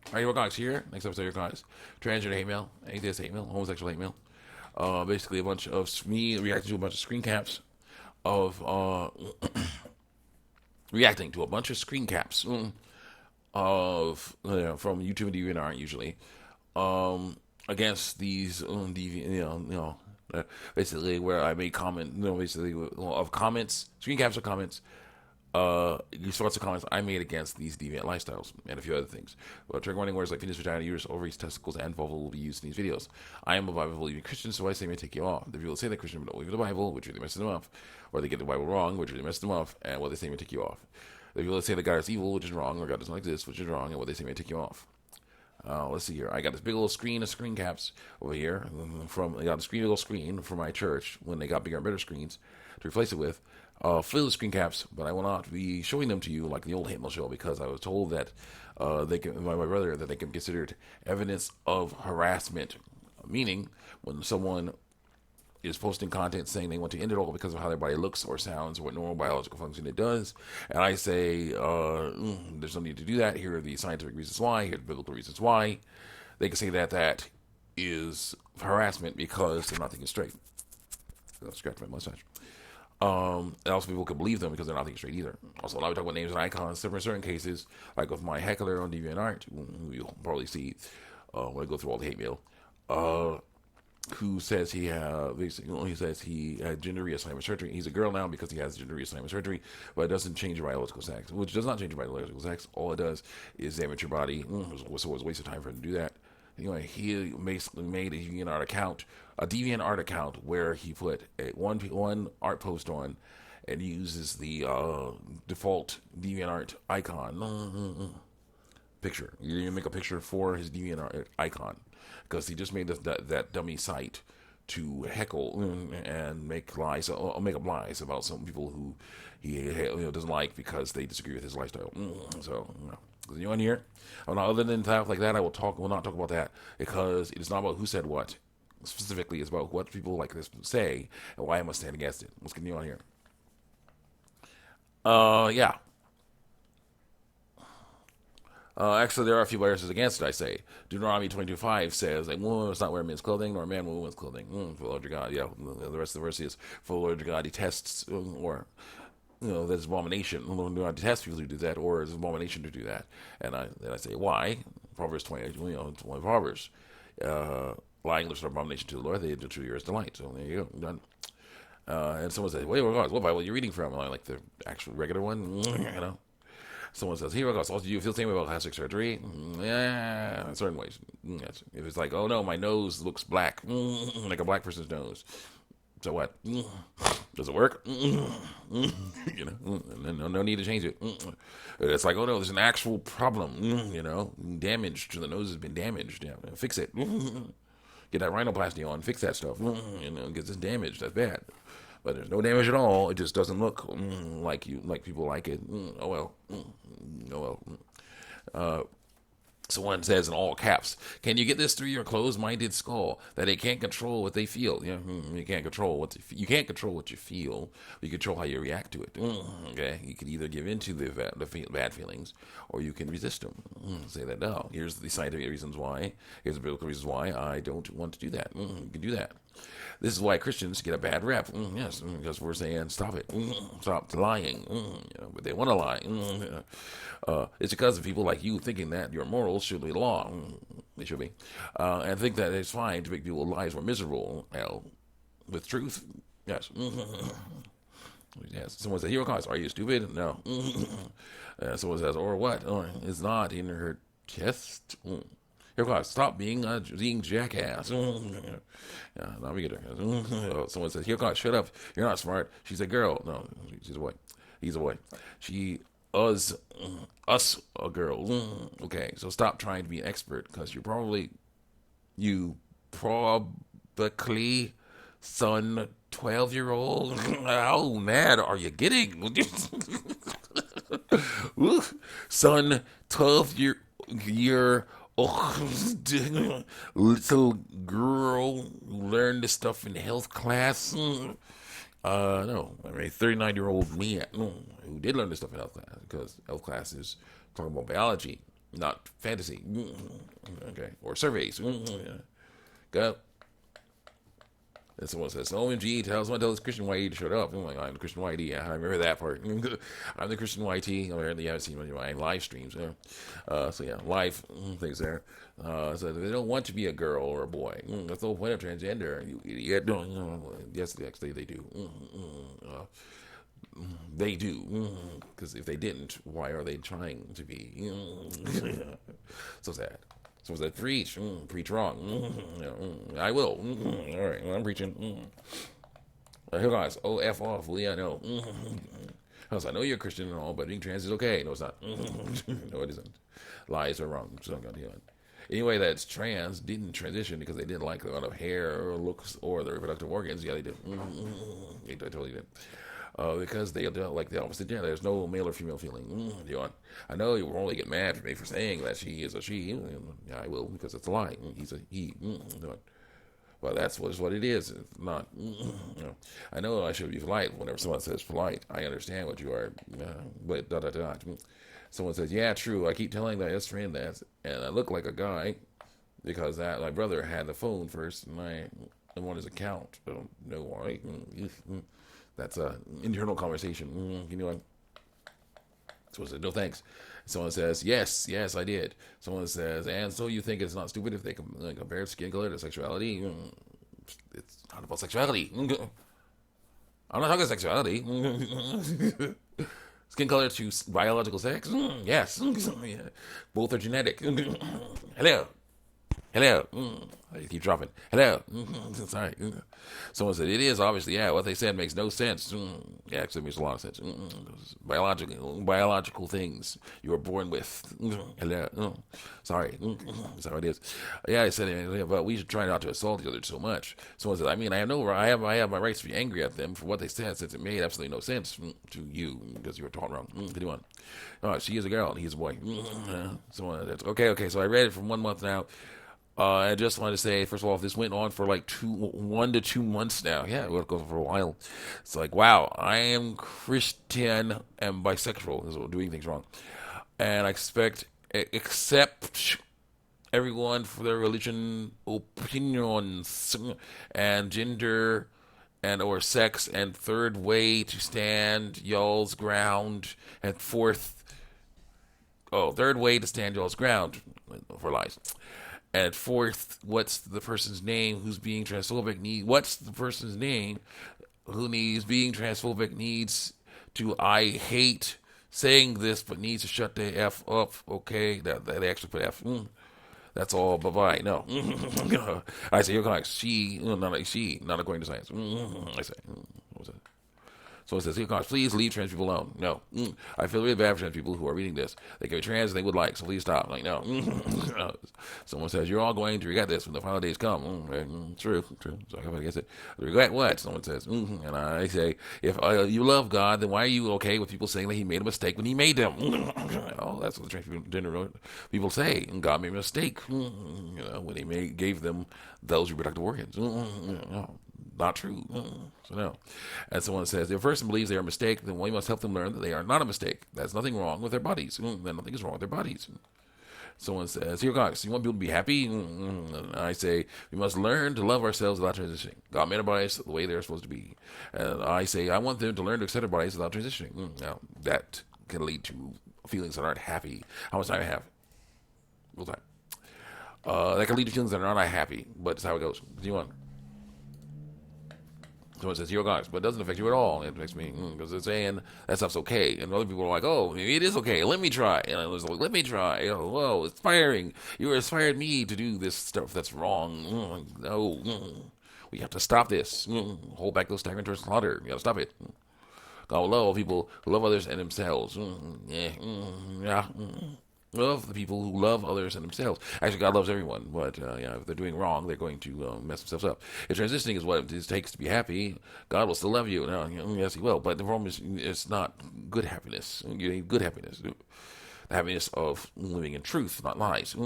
Alright, we're guys here. Next episode, here guys. Transgender hate mail, atheist hate mail, homosexual hate mail. Basically a bunch of me reacting to a bunch of screen caps of reacting to a bunch of screen caps of from YouTube and DeviantArt usually against these basically where I made comment basically of comments screen caps of comments these sorts of comments I made against these deviant lifestyles and a few other things. Well, trigger warning words like penis, vagina, uterus, ovaries, testicles, and vulva will be used in these videos. I am a Bible-believing Christian, so I say may take you off. The people say they're Christian but don't believe in the Bible, which really messes them up, or they get the Bible wrong, which really messes them up, and what they say may take you off. The people that say that God is evil, which is wrong, or God doesn't exist, which is wrong, and what they say may take you off. Let's see here. I got this big little screen of screen caps over here. I got a big little screen from my church when they got bigger and better screens to replace it with. Full of screen caps, but I will not be showing them to you like the old Hate Mail show because I was told that they can, by my brother, that they can be considered evidence of harassment. Meaning, when someone is posting content saying they want to end it all because of how their body looks or sounds or what normal biological function it does. And I say, there's no need to do that. Here are the scientific reasons why. Here are the biblical reasons why. They can say that that is harassment because they're not thinking straight. I'll scratch my mustache. And also people could believe them because they're not thinking straight either. Also, a lot of talk about names and icons. In certain cases, like with my heckler on DeviantArt, who you'll probably see when I go through all the hate mail, who says he says he had gender reassignment surgery. He's a girl now because he has gender reassignment surgery, but it doesn't change your biological sex, which does not change your biological sex. All it does is damage your body. So it was a waste of time for him to do that. Anyway, he basically made a DeviantArt account where he put one art post on and uses the default DeviantArt icon picture. You make a picture for his DeviantArt icon because he just made that dummy site to heckle and make lies, make up lies about some people who he doesn't like because they disagree with his lifestyle. So, you on here? Other than stuff like that, I will not talk about that because it is not about who said what. Specifically, it's about what people like this say and why I must stand against it. Let's continue on here. Yeah. Actually, there are a few verses against it, I say. Deuteronomy 22:5 says, "A woman must not wear men's clothing, nor a man women's clothing." For the Lord your God, yeah. The rest of the verse is, "For the Lord your God detests, or that's abomination. Do not detest people who do that, or it's abomination to do that." And I say, why? Proverbs 20, 20 Proverbs. Lying lips are abomination to the Lord. They do to your delight. So there you go. Done. And someone says, "Wait, what Bible are you reading from?" And I'm like, the actual regular one, Someone says, "Here we go. So do you feel the same way about plastic surgery?" Yeah, in certain ways. Yes. If it's like, "Oh no, my nose looks black," like a black person's nose. So what? Does it work? No need to change it. It's like, oh no, there's an actual problem. Damage to the nose has been damaged. Yeah, fix it. Get that rhinoplasty on. Fix that stuff. Get this damage. That's bad. But there's no damage at all. It just doesn't look like people like it. Oh well. Oh well. Someone says in all caps, "Can you get this through your closed-minded skull that they can't control what they feel?" You can't control you can't control what you feel. You control how you react to it. Okay, you can either give in to the bad feelings, or you can resist them. Say that no. Here's the scientific reasons why. Here's the biblical reasons why I don't want to do that. You can do that. This is why Christians get a bad rep. Yes, because we're saying stop it, stop lying. But they want to lie. It's because of people like you thinking that your morals should be law. They should be, and think that it's fine to make people's lives more miserable. Well, with truth, yes. Yes. Someone says, "Here, cause are you stupid?" No. Someone says, "Or what?" Oh, it's not in her chest. Here, cause stop being a jackass. Yeah, now we get her. Someone says, "Here, cause shut up. You're not smart." She's a girl. No, she's a boy. He's a boy. She us a girl. Okay, so stop trying to be an expert because you probably son 12-year-old. How mad are you getting? Son 12-year little girl learned this stuff in health class. No, I mean 39-year-old me who did learn this stuff in health class because health class is talking about biology. not fantasy. Okay, or surveys. Go. And someone says, OMG, tell this Christian YT to shut up. I'm like, I'm the Christian YT. Yeah, I remember that part. I'm the Christian YT. Apparently, you haven't seen one of my live streams. So, yeah, live things there. So they don't want to be a girl or a boy. That's the whole point of transgender. You idiot. Yes, actually, they do. They do. Because if they didn't, why are they trying to be? So sad. So was that preach? Preach wrong. I will. All right, well, I'm preaching. Here guys, F off, Lee. I know. I know you're a Christian and all, but being trans is okay. No, it's not. No, it isn't. Lies are wrong. So I'm gonna do it. Anyway, that's trans didn't transition because they didn't like the amount of hair or looks or the reproductive organs. Yeah, they did. They totally did. Because they don't like the opposite gender. There's no male or female feeling. I know you will only get mad at me for saying that she is a she. Yeah, I will, because it's a lie. He's a he. But that's what it is. It's not. I know I should be polite. Whenever someone says polite, I understand what you are. But da da da. Someone says, yeah, true. I keep telling my best friend that, and I look like a guy because my brother had the phone first, and I on his account. I don't know why. That's an internal conversation. You know what? Someone says, no thanks. Someone says, yes, I did. Someone says, and so you think it's not stupid if they compare skin color to sexuality? It's not about sexuality. I'm not talking sexuality. Skin color to biological sex? Yes. Both are genetic. Hello. I keep dropping. Hello. Sorry. Someone said, it is, obviously, yeah, what they said makes no sense. Yeah, actually, it makes a lot of sense. Biological things you were born with. Hello. Sorry. That's how it is. Yeah, I said, but we should try not to assault each other so much. Someone said, I mean, I have my rights to be angry at them for what they said, since it made absolutely no sense to you, because you were taught wrong. Continue on. She is a girl, and he's a boy. Someone said, okay, so I read it for 1 month now. I just wanted to say, first of all, this went on for like 1 to 2 months now. Yeah, it will go for a while. It's like, wow, I am Christian and bisexual, so doing things wrong, and I accept everyone for their religion, opinions, and gender, and or sex, and third way to stand y'all's ground, and third way to stand y'all's ground for lies. And fourth, what's the person's name who's being transphobic? What's the person's name who needs being transphobic needs to, I hate saying this, but needs to shut the F up, okay? That they actually put F. That's all, bye-bye. No. I say, you're going she, not according to science. I say, what was that? So it says, here, gosh, please leave trans people alone. No. I feel really bad for trans people who are reading this. They can be trans and they would like, so please stop. Like, no. Someone says, you're all going to regret this when the final days come. True. So I guess it. Regret what? Someone says. And I say, if you love God, then why are you okay with people saying that he made a mistake when he made them? Oh, that's what the transgender people say. God made a mistake when he gave them those reproductive organs. Not true. So no. And someone says, if a person believes they are a mistake, then we must help them learn that they are not a mistake. There's nothing wrong with their bodies. Then nothing is wrong with their bodies. Someone says, here, guys, you want people to be happy? And I say, we must learn to love ourselves without transitioning. God made our bodies the way they're supposed to be. And I say, I want them to learn to accept their bodies without transitioning. Now, that can lead to feelings that aren't happy. How much time I have? Full time. That can lead to feelings that are not happy, but it's how it goes. Do you want? Someone says, you're guys, but it doesn't affect you at all. It makes me, because it's saying that stuff's okay. And other people are like, oh, maybe it is okay. Let me try. And I was like, let me try. Oh, whoa, inspiring. You inspired me to do this stuff that's wrong. No. We have to stop this. Hold back those staggering towards slaughter. You got to stop it. God will love people who love others and themselves. Yeah. Love the people who love others and themselves. Actually, God loves everyone, but if they're doing wrong, they're going to mess themselves up. If transitioning is what it takes to be happy, God will still love you. No, yes, He will. But the problem is, it's not good happiness. You need good happiness. The happiness of living in truth, not lies.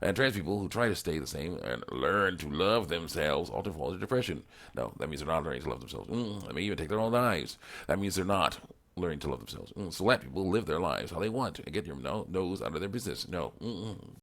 And trans people who try to stay the same and learn to love themselves often fall into depression. No, that means they're not learning to love themselves. They may even take their own lives. That means they're not learning to love themselves. So let people live their lives how they want to and get your nose out of their business. No. Mm-mm.